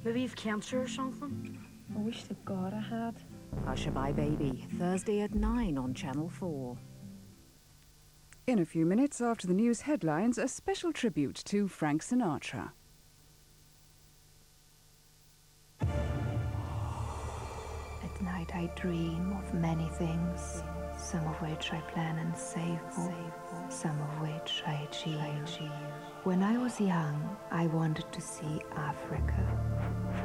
Maybe you've cancer or something? I wish to God I had. Hushabye Baby, Thursday at 9 on Channel 4. In a few minutes after the news headlines, a special tribute to Frank Sinatra. At night I dream of many things, some of which I plan and save for, some of which I achieve. When I was young, I wanted to see Africa,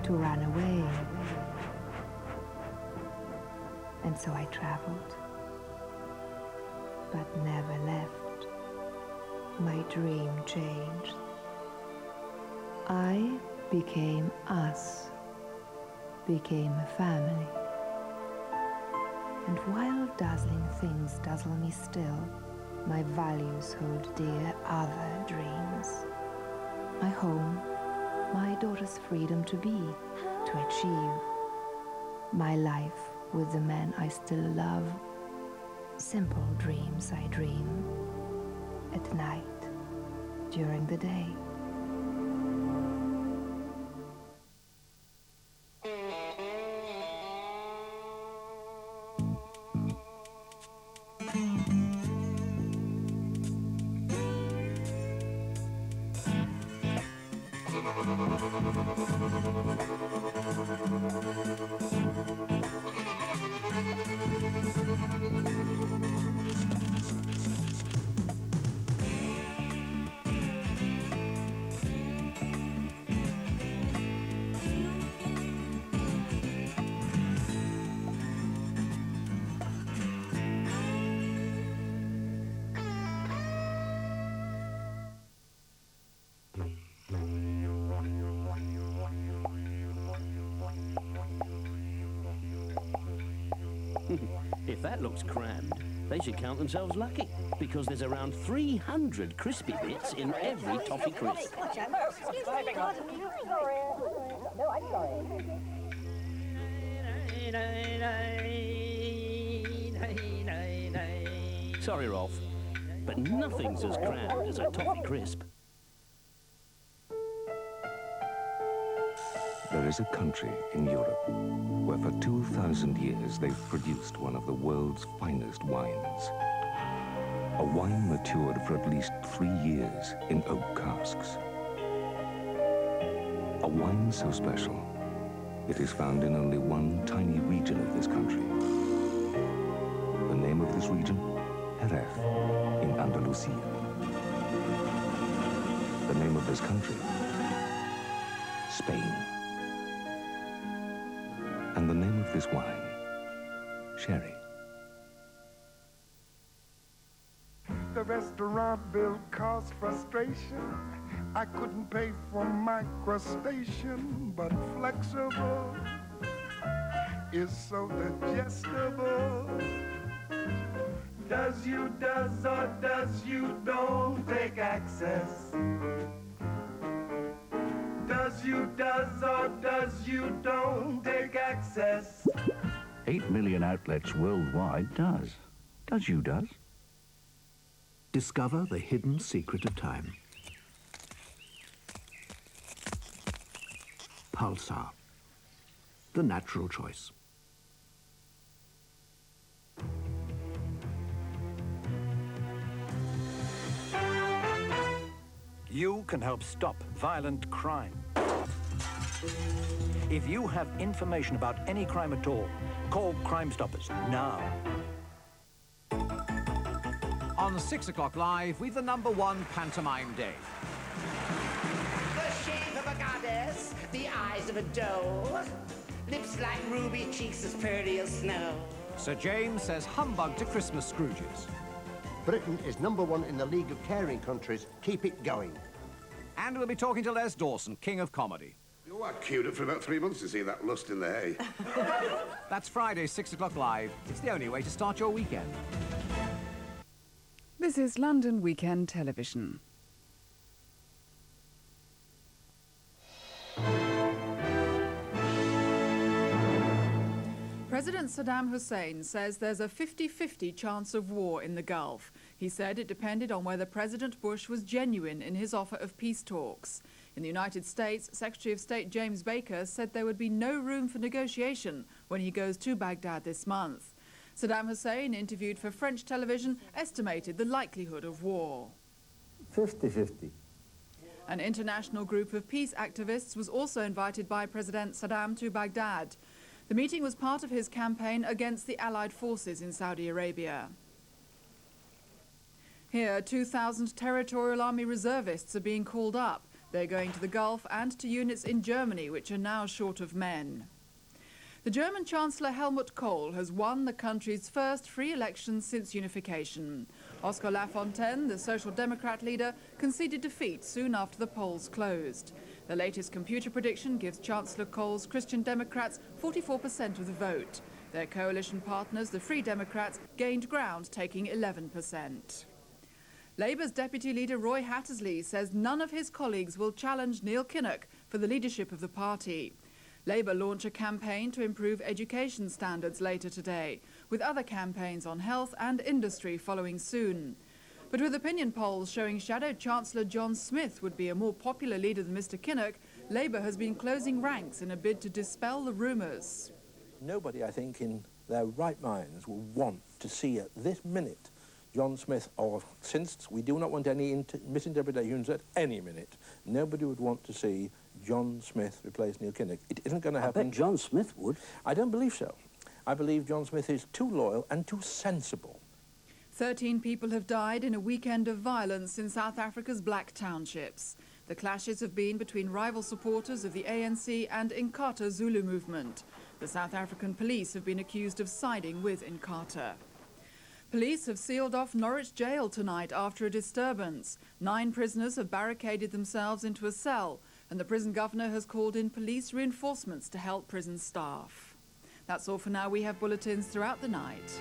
to run away. And so I traveled, but never left. My dream changed. I became us, became a family. And while dazzling things dazzle me still, my values hold dear other dreams. My home, my daughter's freedom to be, to achieve. My life with the men I still love. Simple dreams I dream. At night, during the day. If that looks crammed, they should count themselves lucky, because there's around 300 crispy bits in every toffee crisp. Sorry, Rolf, but nothing's as crammed as a toffee crisp. There is a country in Europe where for 2,000 years they've produced one of the world's finest wines. A wine matured for at least 3 years in oak casks. A wine so special, it is found in only one tiny region of this country. The name of this region? Jerez, in Andalusia. The name of this country? Spain. And the name of this wine, sherry. The restaurant bill caused frustration. I couldn't pay for my crustacean, but flexible is so digestible. Does you does or does you don't take access? Does you does or does you don't take access? 8 million outlets worldwide does. Does you does? Discover the hidden secret of time. Pulsar. The natural choice. You can help stop violent crime. If you have information about any crime at all, call Crime Stoppers now. On 6 o'clock live, we've the #1 pantomime day. The shape of a goddess, the eyes of a doe, lips like ruby, cheeks as pearly as snow. Sir James says humbug to Christmas Scrooges. Britain is #1 in the League of Caring Countries. Keep it going. And we'll be talking to Les Dawson, king of comedy. Oh, I queued up for about 3 months to see that lust in the hay. That's Friday, 6 o'clock live. It's the only way to start your weekend. This is London Weekend Television. President Saddam Hussein says there's a 50-50 chance of war in the Gulf. He said it depended on whether President Bush was genuine in his offer of peace talks. In the United States, Secretary of State James Baker said there would be no room for negotiation when he goes to Baghdad this month. Saddam Hussein, interviewed for French television, estimated the likelihood of war. 50-50. An international group of peace activists was also invited by President Saddam to Baghdad. The meeting was part of his campaign against the Allied forces in Saudi Arabia. Here, 2,000 Territorial Army reservists are being called up. They're going to the Gulf and to units in Germany, which are now short of men. The German Chancellor Helmut Kohl has won the country's first free elections since unification. Oskar Lafontaine, the Social Democrat leader, conceded defeat soon after the polls closed. The latest computer prediction gives Chancellor Kohl's Christian Democrats 44% of the vote. Their coalition partners, the Free Democrats, gained ground, taking 11%. Labour's deputy leader Roy Hattersley says none of his colleagues will challenge Neil Kinnock for the leadership of the party. Labour launch a campaign to improve education standards later today, with other campaigns on health and industry following soon. But with opinion polls showing Shadow Chancellor John Smith would be a more popular leader than Mr Kinnock, Labour has been closing ranks in a bid to dispel the rumours. Nobody, I think, in their right minds will want to see at this minute John Smith, or since we do not want any misinterpretations at any minute, nobody would want to see John Smith replace Neil Kinnock. It isn't going to happen. I bet John Smith would. I don't believe so. I believe John Smith is too loyal and too sensible. 13 people have died in a weekend of violence in South Africa's black townships. The clashes have been between rival supporters of the ANC and Inkatha Zulu movement. The South African police have been accused of siding with Inkatha. Police have sealed off Norwich jail tonight after a disturbance. 9 prisoners have barricaded themselves into a cell, and the prison governor has called in police reinforcements to help prison staff. That's all for now. We have bulletins throughout the night.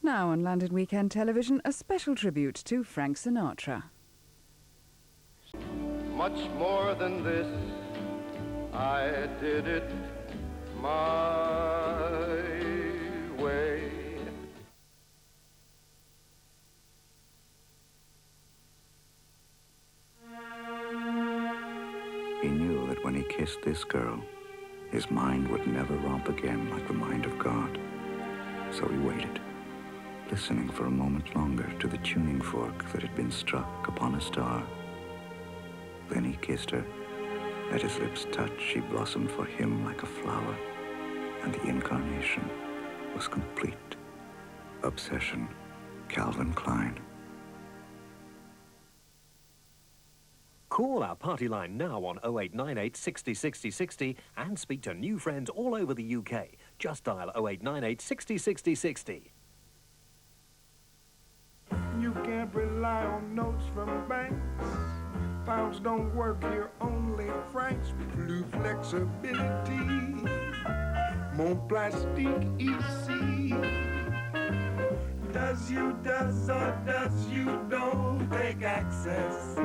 Now on London Weekend Television, a special tribute to Frank Sinatra. Much more than this, I did it my way. He knew that when he kissed this girl, his mind would never romp again like the mind of God. So he waited, listening for a moment longer to the tuning fork that had been struck upon a star. Then he kissed her. At his lips' touch, she blossomed for him like a flower, and the incarnation was complete. Obsession, Calvin Klein. Call our party line now on 0898 60 60 60 and speak to new friends all over the UK. Just dial 0898 60 60 60. You can't rely on notes from banks. Pounds don't work here, only francs. Plus flexibility, mon plastique ici. Does you does or does you don't take access?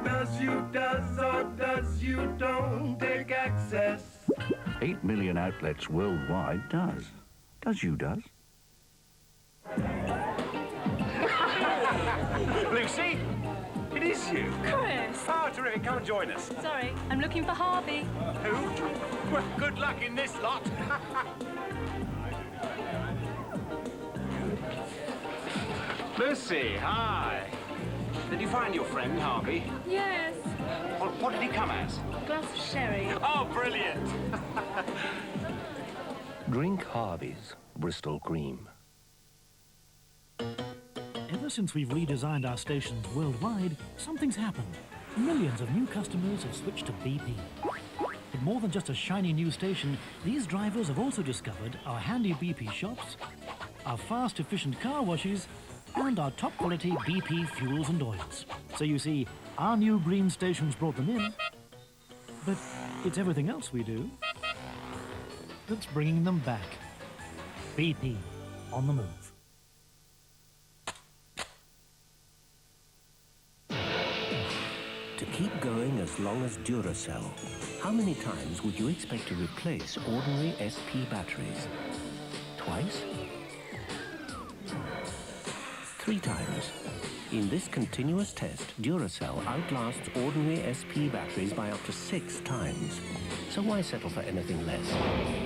Does you does or does you don't take access? 8 million outlets worldwide does. Does you does? Lucy, it is you. Chris. Oh, terrific. Come and join us. Sorry, I'm looking for Harvey. Who? Well, good luck in this lot. Lucy, hi. Did you find your friend, Harvey? Yes. What did he come as? A glass of sherry. Oh, brilliant. Drink Harvey's Bristol Cream. Ever since we've redesigned our stations worldwide, something's happened. Millions of new customers have switched to BP. But more than just a shiny new station, these drivers have also discovered our handy BP shops, our fast, efficient car washes, and our top-quality BP fuels and oils. So you see, our new green stations brought them in, but it's everything else we do that's bringing them back. BP, on the move. To keep going as long as Duracell, how many times would you expect to replace ordinary SP batteries? Twice? 3 times. In this continuous test, Duracell outlasts ordinary SP batteries by up to 6 times. So why settle for anything less?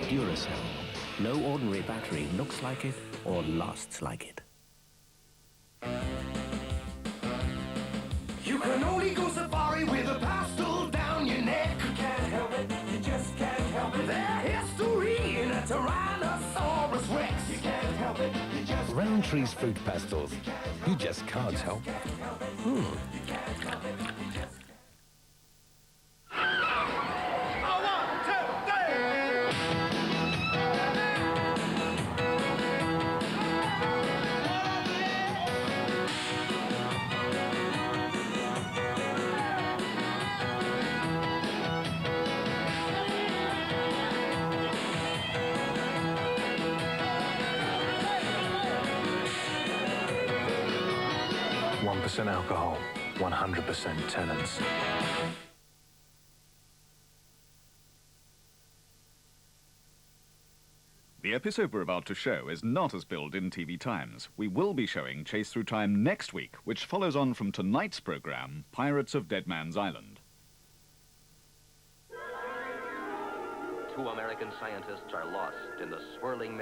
Duracell. No ordinary battery looks like it or lasts like it. You can only go safari with a pistol down your neck. You can't help it, you just can't help it. Their history in a Tyrannosaurus Rex. You can't help it, you just... Roundtree's fruit pastels. You just can't help it. Alcohol, 100% tenants. The episode we're about to show is not as billed in TV Times. We will be showing Chase Through Time next week, which follows on from tonight's programme, Pirates of Dead Man's Island. 2 American scientists are lost in the swirling